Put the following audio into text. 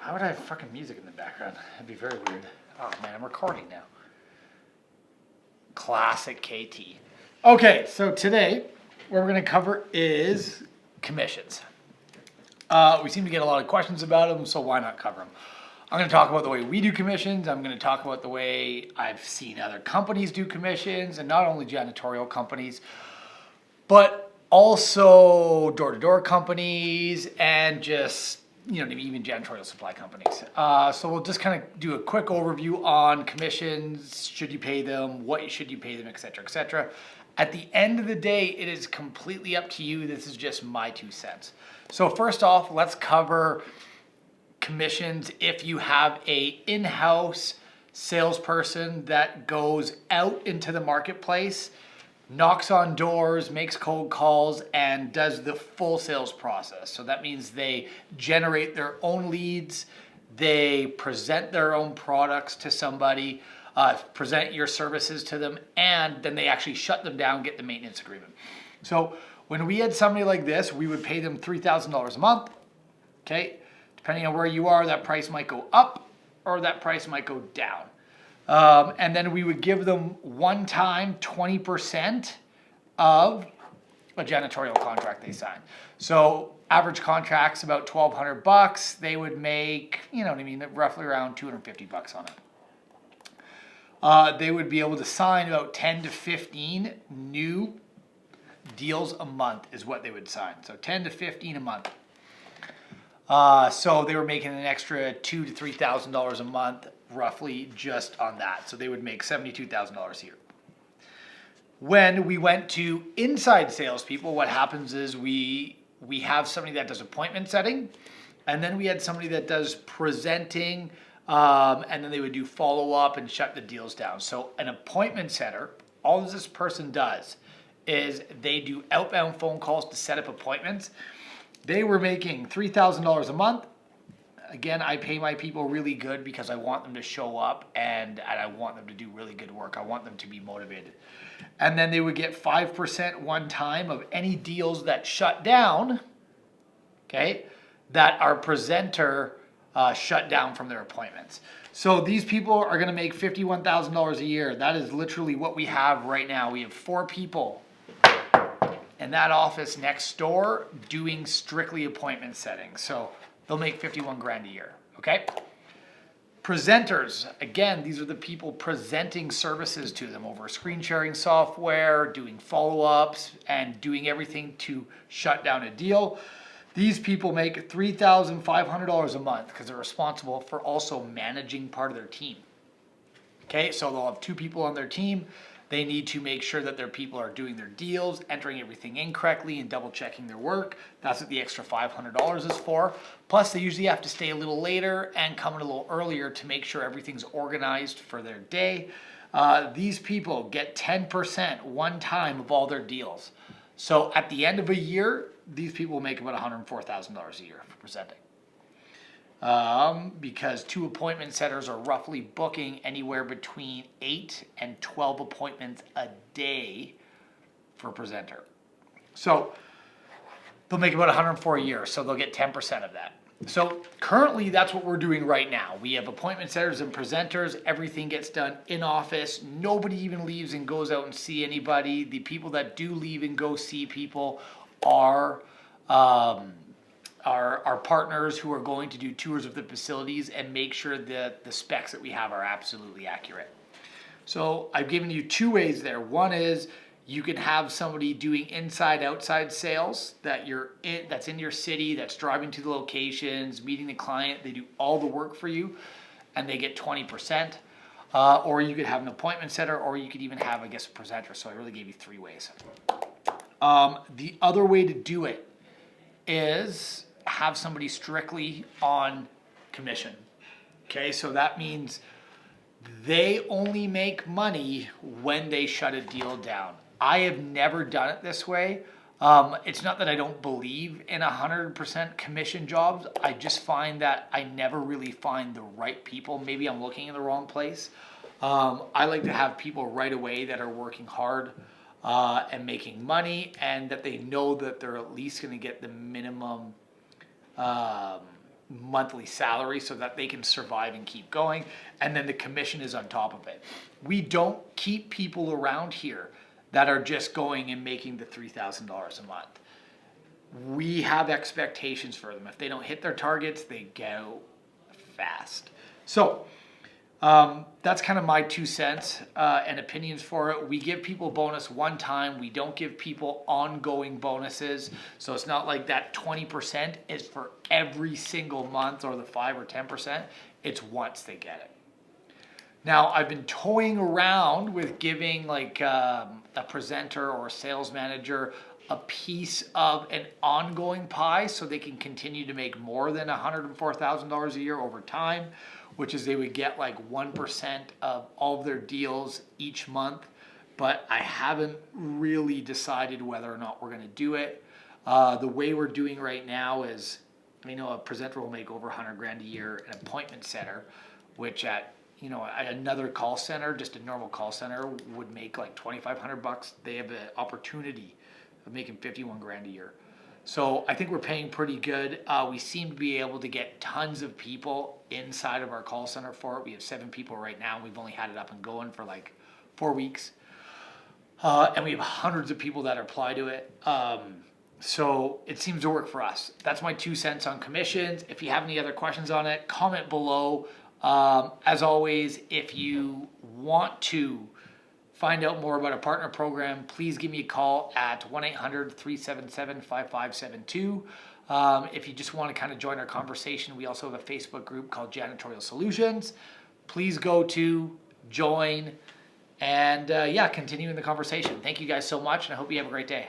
Why would I have fucking music in the background? That'd be very weird. Oh man, I'm recording now. Classic KT. Okay, so today what we're going to cover is commissions. We seem to get a lot of questions about them, so why not cover them? I'm going to talk about the way we do commissions. I'm going to talk about the way I've seen other companies do commissions, and not only janitorial companies, but also door-to-door companies and just, even janitorial supply companies. So we'll just kind of do a quick overview on commissions. Should you pay them? What should you pay them, et cetera, et cetera. At the end of the day, it is completely up to you. This is just my 2 cents. So first off, let's cover commissions if you have a in-house salesperson that goes out into the marketplace, knocks on doors, makes cold calls, and does the full sales process. So that means they generate their own leads, they present their own products to somebody, present your services to them, and then they actually shut them down, get the maintenance agreement. So when we had somebody like this, we would pay them $3,000 a month, okay? Depending on where you are, that price might go up or that price might go down. And then we would give them one time 20% of a janitorial contract they sign. So average contract's about $1,200. They would make, roughly around $250 on it. They would be able to sign about 10 to 15 new deals a month is what they would sign. So 10 to 15 a month. So they were making an extra $2,000 to $3,000 a month, roughly just on that. So they would make $72,000 a year. When we went to inside salespeople, what happens is we have somebody that does appointment setting, and then we had somebody that does presenting, and then they would do follow-up and shut the deals down. So an appointment setter, all this person does is they do outbound phone calls to set up appointments. They were making $3,000 a month. Again, I pay my people really good because I want them to show up and I want them to do really good work. I want them to be motivated. And then they would get 5% one time of any deals that shut down, okay, that our presenter shut down from their appointments. So these people are going to make $51,000 a year. That is literally what we have right now. We have 4 people in that office next door doing strictly appointment settings. So they'll make 51 grand a year, okay? Presenters, again, these are the people presenting services to them over screen sharing software, doing follow-ups, and doing everything to shut down a deal. These people make $3,500 a month because they're responsible for also managing part of their team. Okay, so they'll have 2 people on their team. They need to make sure that their people are doing their deals, entering everything in correctly, and double checking their work. That's what the extra $500 is for. Plus, they usually have to stay a little later and come in a little earlier to make sure everything's organized for their day. These people get 10% one time of all their deals. So at the end of a year, these people make about $104,000 a year for presenting. Because 2 appointment setters are roughly booking anywhere between 8 and 12 appointments a day for a presenter. So they'll make about $104 a year, so they'll get 10% of that. So currently that's what we're doing right now. We have appointment setters and presenters. Everything gets done in office. Nobody even leaves and goes out and see anybody. The people that do leave and go see people are our partners who are going to do tours of the facilities and make sure that the specs that we have are absolutely accurate. So I've given you 2 ways there. One is you can have somebody doing inside-outside sales that's in your city, that's driving to the locations, meeting the client. They do all the work for you, and they get 20%. Or you could have an appointment setter, or you could even have, a presenter. So I really gave you 3 ways. The other way to do it is have somebody strictly on commission. Okay, so that means they only make money when they shut a deal down. I have never done it this way. It's not that I don't believe in 100% commission jobs. I just find that I never really find the right people. Maybe I'm looking in the wrong place. I like to have people right away that are working hard and making money, and that they know that they're at least going to get the minimum monthly salary so that they can survive and keep going. And then the commission is on top of it. We don't keep people around here that are just going and making the $3,000 a month. We have expectations for them. If they don't hit their targets, they go fast. So that's kind of my 2 cents and opinions for it. We give people bonus one time. We don't give people ongoing bonuses. So it's not like that 20% is for every single month or the 5 or 10%. It's once they get it. Now, I've been toying around with giving like a presenter or a sales manager a piece of an ongoing pie so they can continue to make more than $104,000 a year over time, which is they would get like 1% of all of their deals each month. But I haven't really decided whether or not we're going to do it. The way we're doing right now is, you know, a presenter will make over 100 grand a year, an appointment center, which at another call center, just a normal call center, would make like $2,500. They have an opportunity of making 51 grand a year. So I think we're paying pretty good. We seem to be able to get tons of people inside of our call center for it. We have 7 people right now. We've only had it up and going for like 4 weeks. And we have hundreds of people that apply to it. So it seems to work for us. That's my 2 cents on commissions. If you have any other questions on it, comment below. As always, if you want to find out more about a partner program, please give me a call at 1-800-377-5572. If you just want to kind of join our conversation, we also have a Facebook group called Janitorial Solutions. Please go to join and continuing the conversation. Thank you guys so much, and I hope you have a great day.